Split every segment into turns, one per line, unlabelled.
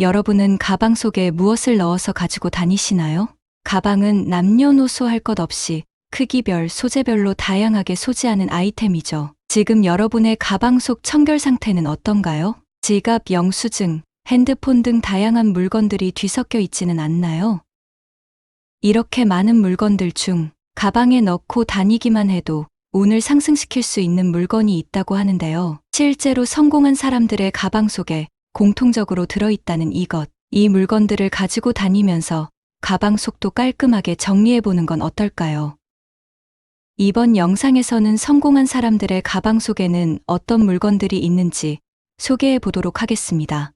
여러분은 가방 속에 무엇을 넣어서 가지고 다니시나요? 가방은 남녀노소 할 것 없이 크기별, 소재별로 다양하게 소지하는 아이템이죠. 지금 여러분의 가방 속 청결 상태는 어떤가요? 지갑, 영수증, 핸드폰 등 다양한 물건들이 뒤섞여 있지는 않나요? 이렇게 많은 물건들 중 가방에 넣고 다니기만 해도 운을 상승시킬 수 있는 물건이 있다고 하는데요. 실제로 성공한 사람들의 가방 속에 공통적으로 들어있다는 이것. 이 물건들을 가지고 다니면서 가방 속도 깔끔하게 정리해보는 건 어떨까요? 이번 영상에서는 성공한 사람들의 가방 속에는 어떤 물건들이 있는지 소개해 보도록 하겠습니다.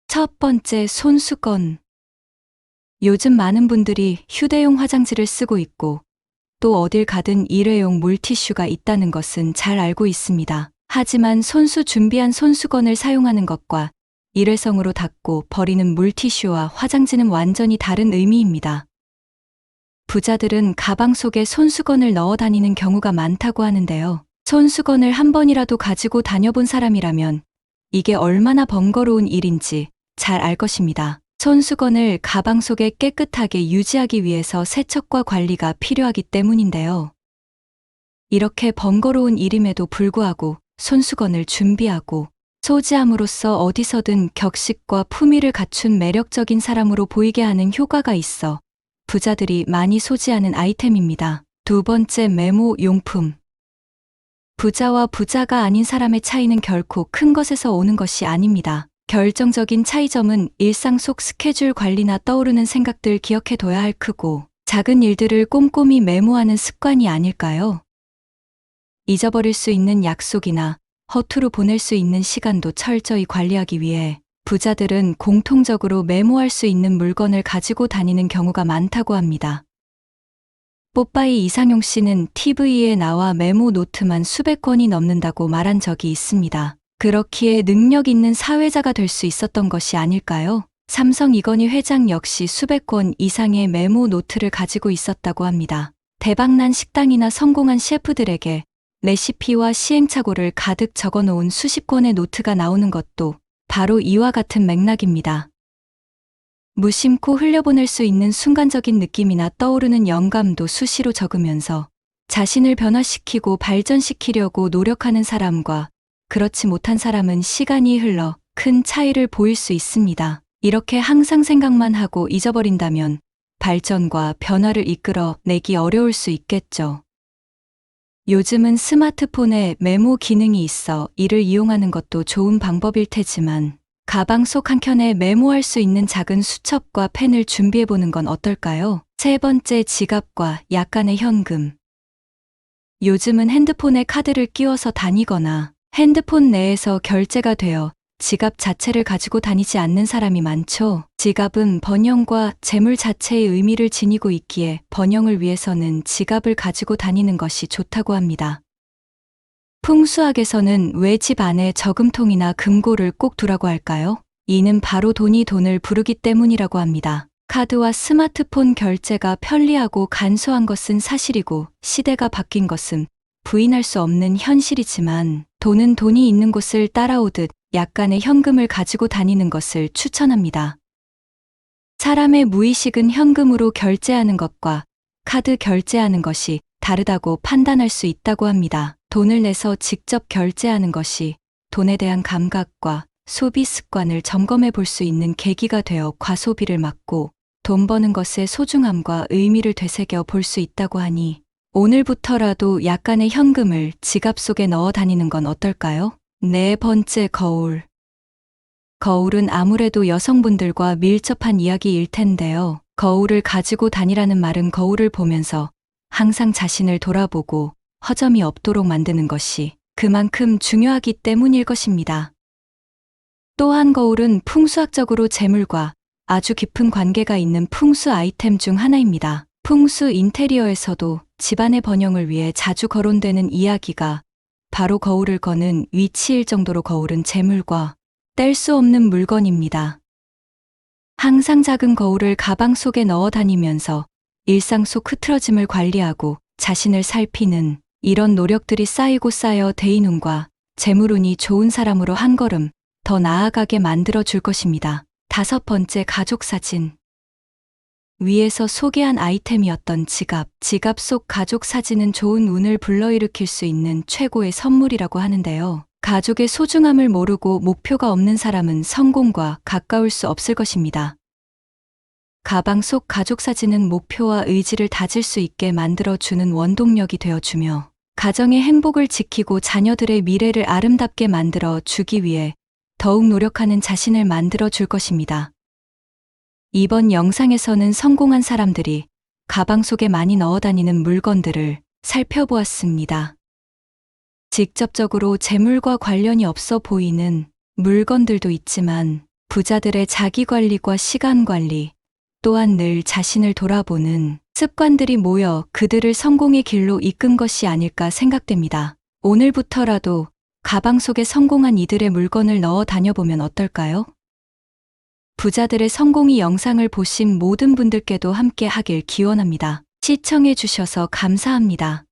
첫 번째, 손수건. 요즘 많은 분들이 휴대용 화장지를 쓰고 있고 또 어딜 가든 일회용 물티슈가 있다는 것은 잘 알고 있습니다. 하지만 손수 준비한 손수건을 사용하는 것과 일회성으로 닦고 버리는 물티슈와 화장지는 완전히 다른 의미입니다. 부자들은 가방 속에 손수건을 넣어 다니는 경우가 많다고 하는데요. 손수건을 한 번이라도 가지고 다녀본 사람이라면 이게 얼마나 번거로운 일인지 잘 알 것입니다. 손수건을 가방 속에 깨끗하게 유지하기 위해서 세척과 관리가 필요하기 때문인데요. 이렇게 번거로운 일임에도 불구하고 손수건을 준비하고 소지함으로써 어디서든 격식과 품위를 갖춘 매력적인 사람으로 보이게 하는 효과가 있어 부자들이 많이 소지하는 아이템입니다. 두 번째, 메모 용품. 부자와 부자가 아닌 사람의 차이는 결코 큰 것에서 오는 것이 아닙니다. 결정적인 차이점은 일상 속 스케줄 관리나 떠오르는 생각들 기억해둬야 할 크고 작은 일들을 꼼꼼히 메모하는 습관이 아닐까요? 잊어버릴 수 있는 약속이나 허투루 보낼 수 있는 시간도 철저히 관리하기 위해 부자들은 공통적으로 메모할 수 있는 물건을 가지고 다니는 경우가 많다고 합니다. 뽀빠이 이상용 씨는 TV에 나와 메모 노트만 수백 권이 넘는다고 말한 적이 있습니다. 그렇기에 능력 있는 사회자가 될 수 있었던 것이 아닐까요? 삼성 이건희 회장 역시 수백 권 이상의 메모 노트를 가지고 있었다고 합니다. 대박난 식당이나 성공한 셰프들에게 레시피와 시행착오를 가득 적어놓은 수십 권의 노트가 나오는 것도 바로 이와 같은 맥락입니다. 무심코 흘려보낼 수 있는 순간적인 느낌이나 떠오르는 영감도 수시로 적으면서 자신을 변화시키고 발전시키려고 노력하는 사람과 그렇지 못한 사람은 시간이 흘러 큰 차이를 보일 수 있습니다. 이렇게 항상 생각만 하고 잊어버린다면 발전과 변화를 이끌어 내기 어려울 수 있겠죠. 요즘은 스마트폰에 메모 기능이 있어 이를 이용하는 것도 좋은 방법일 테지만 가방 속 한켠에 메모할 수 있는 작은 수첩과 펜을 준비해보는 건 어떨까요? 세 번째, 지갑과 약간의 현금. 요즘은 핸드폰에 카드를 끼워서 다니거나 핸드폰 내에서 결제가 되어 지갑 자체를 가지고 다니지 않는 사람이 많죠. 지갑은 번영과 재물 자체의 의미를 지니고 있기에 번영을 위해서는 지갑을 가지고 다니는 것이 좋다고 합니다. 풍수학에서는 왜 집 안에 저금통이나 금고를 꼭 두라고 할까요? 이는 바로 돈이 돈을 부르기 때문이라고 합니다. 카드와 스마트폰 결제가 편리하고 간소한 것은 사실이고 시대가 바뀐 것은 부인할 수 없는 현실이지만 돈은 돈이 있는 곳을 따라오듯 약간의 현금을 가지고 다니는 것을 추천합니다. 사람의 무의식은 현금으로 결제하는 것과 카드 결제하는 것이 다르다고 판단할 수 있다고 합니다. 돈을 내서 직접 결제하는 것이 돈에 대한 감각과 소비 습관을 점검해 볼 수 있는 계기가 되어 과소비를 막고 돈 버는 것의 소중함과 의미를 되새겨 볼 수 있다고 하니 오늘부터라도 약간의 현금을 지갑 속에 넣어 다니는 건 어떨까요? 네 번째, 거울. 거울은 아무래도 여성분들과 밀접한 이야기일 텐데요. 거울을 가지고 다니라는 말은 거울을 보면서 항상 자신을 돌아보고 허점이 없도록 만드는 것이 그만큼 중요하기 때문일 것입니다. 또한 거울은 풍수학적으로 재물과 아주 깊은 관계가 있는 풍수 아이템 중 하나입니다. 풍수 인테리어에서도 집안의 번영을 위해 자주 거론되는 이야기가 바로 거울을 거는 위치일 정도로 거울은 재물과 뗄 수 없는 물건입니다. 항상 작은 거울을 가방 속에 넣어 다니면서 일상 속 흐트러짐을 관리하고 자신을 살피는 이런 노력들이 쌓이고 쌓여 대인운과 재물운이 좋은 사람으로 한 걸음 더 나아가게 만들어 줄 것입니다. 5번째, 가족 사진. 위에서 소개한 아이템이었던 지갑 속 가족 사진은 좋은 운을 불러일으킬 수 있는 최고의 선물이라고 하는데요. 가족의 소중함을 모르고 목표가 없는 사람은 성공과 가까울 수 없을 것입니다. 가방 속 가족 사진은 목표와 의지를 다질 수 있게 만들어주는 원동력이 되어주며 가정의 행복을 지키고 자녀들의 미래를 아름답게 만들어 주기 위해 더욱 노력하는 자신을 만들어 줄 것입니다. 이번 영상에서는 성공한 사람들이 가방 속에 많이 넣어 다니는 물건들을 살펴보았습니다. 직접적으로 재물과 관련이 없어 보이는 물건들도 있지만 부자들의 자기관리과 시간관리, 또한 늘 자신을 돌아보는 습관들이 모여 그들을 성공의 길로 이끈 것이 아닐까 생각됩니다. 오늘부터라도 가방 속에 성공한 이들의 물건을 넣어 다녀보면 어떨까요? 부자들의 성공이 영상을 보신 모든 분들께도 함께 하길 기원합니다. 시청해 주셔서 감사합니다.